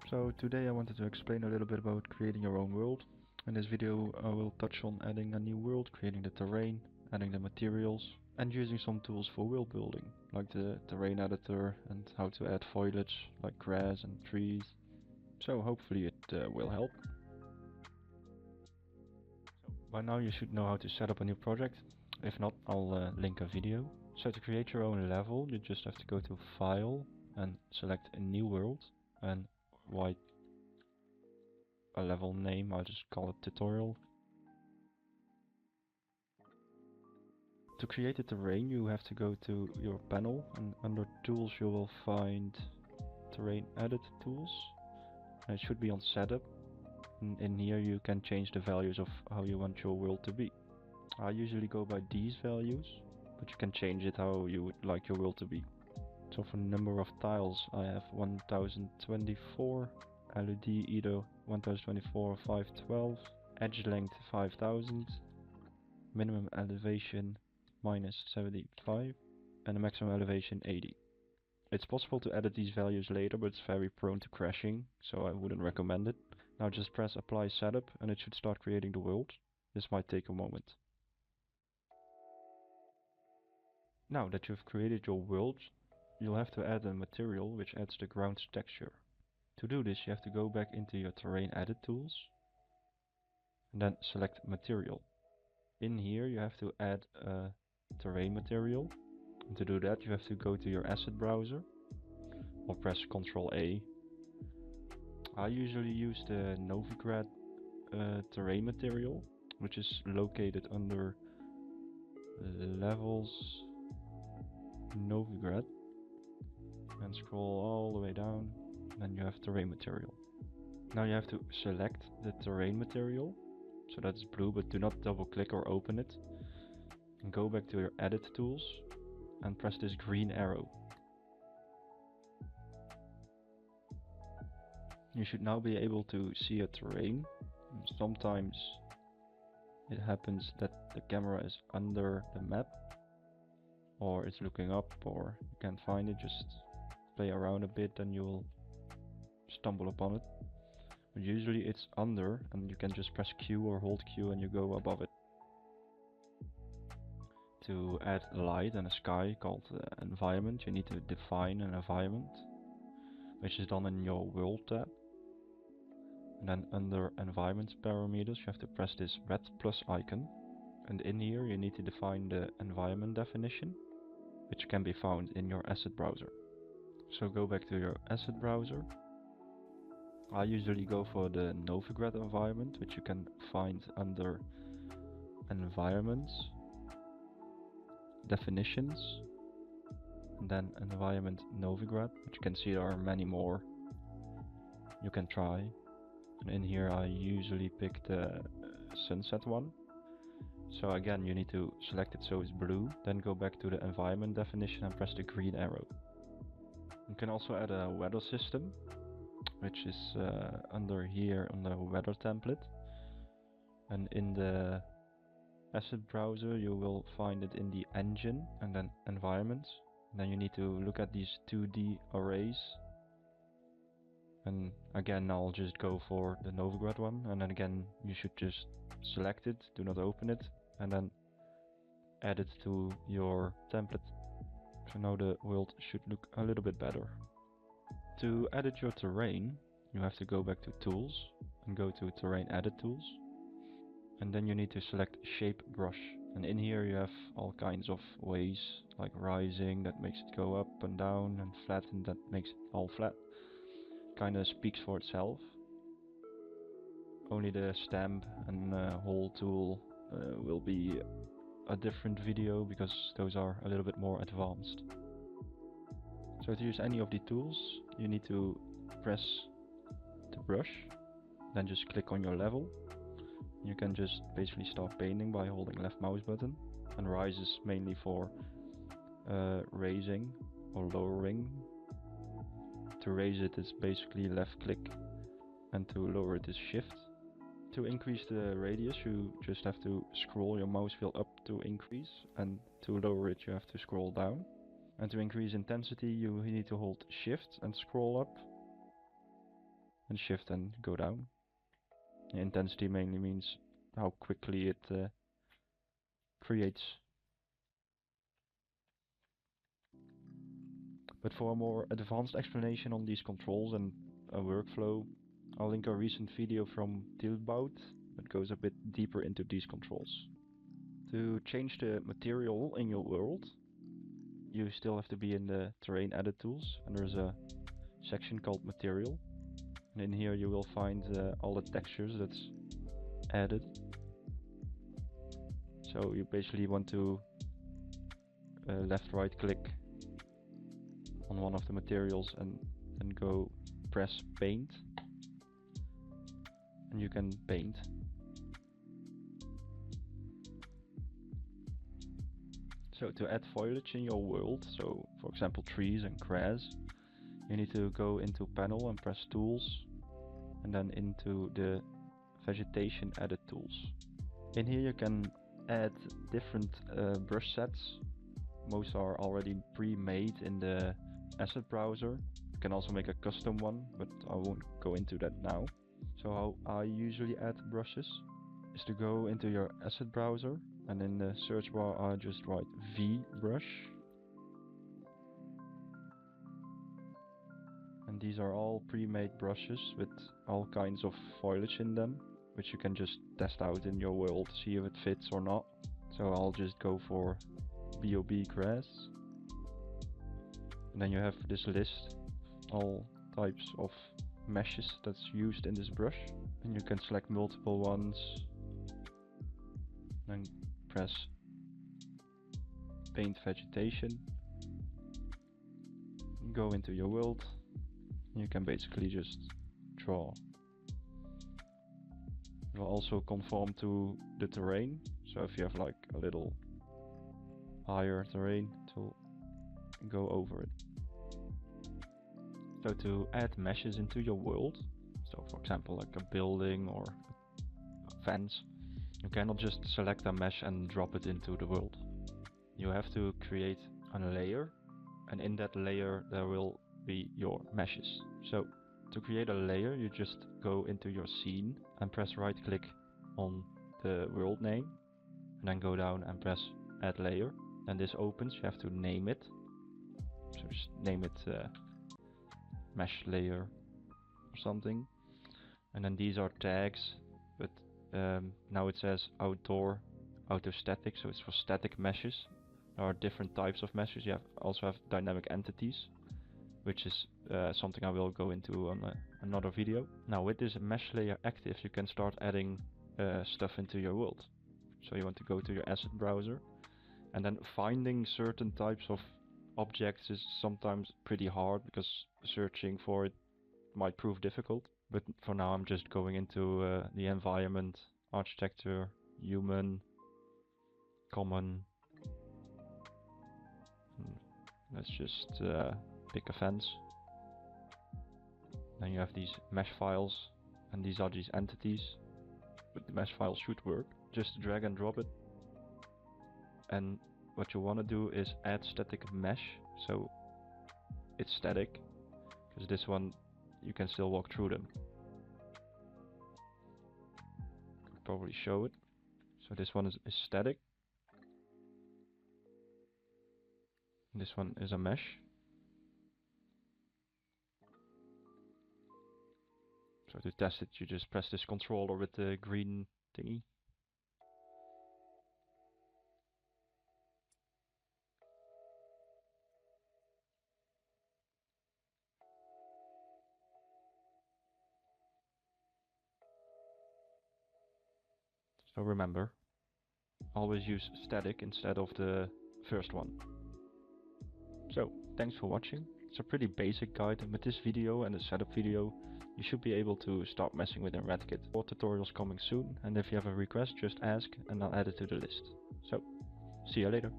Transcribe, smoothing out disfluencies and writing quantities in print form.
So today I wanted to explain a little bit about creating your own world. In this video I will touch on adding a new world, creating the terrain, adding the materials, and using some tools for world building, like the terrain editor and how to add foliage, like grass and trees. So hopefully it will help. So by now you should know how to set up a new project. If not, I'll link a video. So to create your own level, you just have to go to File and select a new world and write a level name. I'll just call it tutorial. To create the terrain you have to go to your panel, and under tools you will find terrain edit tools, and it should be on setup, and in here you can change the values of how you want your world to be. I usually go by these values, but you can change it how you would like your world to be. So for number of tiles I have 1024, LED either 1024 or 512, edge length 5000, minimum elevation -75, and the maximum elevation 80. It's possible to edit these values later, but it's very prone to crashing, so I wouldn't recommend it. Now just press apply setup and it should start creating the world. This might take a moment. Now that you've created your world, you'll have to add a material which adds the ground texture. To do this you have to go back into your terrain edit tools and then select material. In here you have to add a terrain material, and to do that you have to go to your asset browser or press Ctrl A. I usually use the Novigrad terrain material, which is located under levels Novigrad, and scroll all the way down, and then you have terrain material. Now you have to select the terrain material, so that's blue, but do not double click or open it, and go back to your edit tools and press this green arrow. You should now be able to see a terrain. Sometimes it happens that the camera is under the map, or it's looking up, or you can't find it. Just play around a bit and you'll stumble upon it. But usually it's under, and you can just press Q or hold Q and you go above it. To add light and a sky called environment, you need to define an environment, which is done in your world tab. And then under environment parameters you have to press this red plus icon, and in here you need to define the environment definition, which can be found in your asset browser. So go back to your asset browser. I usually go for the Novigrad environment, which you can find under environments, definitions, and then environment Novigrad, which you can see there are many more you can try. And in here I usually pick the sunset one. So again you need to select it so it's blue, then go back to the environment definition and press the green arrow. You can also add a weather system, which is under here on the weather template, and in the asset browser you will find it in the engine and then environments. And then you need to look at these 2D arrays, and again I'll just go for the Novigrad one, and then again you should just select it, do not open it, and then add it to your template. So now the world should look a little bit better. To edit your terrain you have to go back to tools and go to terrain edit tools, and then you need to select shape brush, and in here you have all kinds of ways, like rising that makes it go up and down, and flatten that makes it all flat. Kinda speaks for itself. Only the stamp and hole tool will be a different video, because those are a little bit more advanced. So to use any of the tools you need to press the brush, then just click on your level. You can just basically start painting by holding left mouse button, and rise is mainly for raising or lowering. To raise it is basically left click, and to lower it is shift. To increase the radius you just have to scroll your mouse wheel up to increase, and to lower it you have to scroll down. And to increase intensity you need to hold shift and scroll up. and shift and go down. The intensity mainly means how quickly it creates. But for a more advanced explanation on these controls and a workflow, I'll link a recent video from Thibault that goes a bit deeper into these controls. To change the material in your world, you still have to be in the terrain edit tools, and there's a section called material, and in here you will find all the textures that's added. So you basically want to left right click on one of the materials and then go press paint, and you can paint. So to add foliage in your world, so for example trees and grass, you need to go into panel and press tools, and then into the vegetation edit tools. In here you can add different brush sets. Most are already pre-made in the asset browser. You can also make a custom one, but I won't go into that now. So how I usually add brushes is to go into your asset browser, and in the search bar I just write VBrush. And these are all pre-made brushes with all kinds of foliage in them, which you can just test out in your world, see if it fits or not. So I'll just go for BOB grass. And then you have this list, all types of meshes that's used in this brush. And you can select multiple ones. Then press paint vegetation. Go into your world. You can basically just draw. It will also conform to the terrain. So if you have like a little higher terrain, it will go over it. So to add meshes into your world, so for example like a building or a fence, you cannot just select a mesh and drop it into the world. You have to create a layer, and in that layer there will be your meshes. So to create a layer, you just go into your scene and press right click on the world name, and then go down and press add layer. Then this opens, you have to name it. So just name it mesh layer or something. And then these are tags, but now it says outdoor auto static, so it's for static meshes. There are different types of meshes. You also have dynamic entities, which is something I will go into on another video. Now with this mesh layer active, you can start adding stuff into your world. So you want to go to your asset browser, and then finding certain types of objects is sometimes pretty hard because searching for it might prove difficult. But for now I'm just going into the environment, architecture, human, common. Let's just pick a fence. Then you have these mesh files, and these are these entities, but the mesh files should work. Just drag and drop it. And what you want to do is add static mesh, so it's static, because this one you can still walk through them. Could probably show it. So this one is static. This one is a mesh. So to test it, you just press this controller with the green thingy. So remember, always use static instead of the first one. So, thanks for watching. It's a pretty basic guide, and with this video and the setup video, you should be able to start messing with REDkit. More tutorials coming soon, and if you have a request, just ask and I'll add it to the list. So, see you later.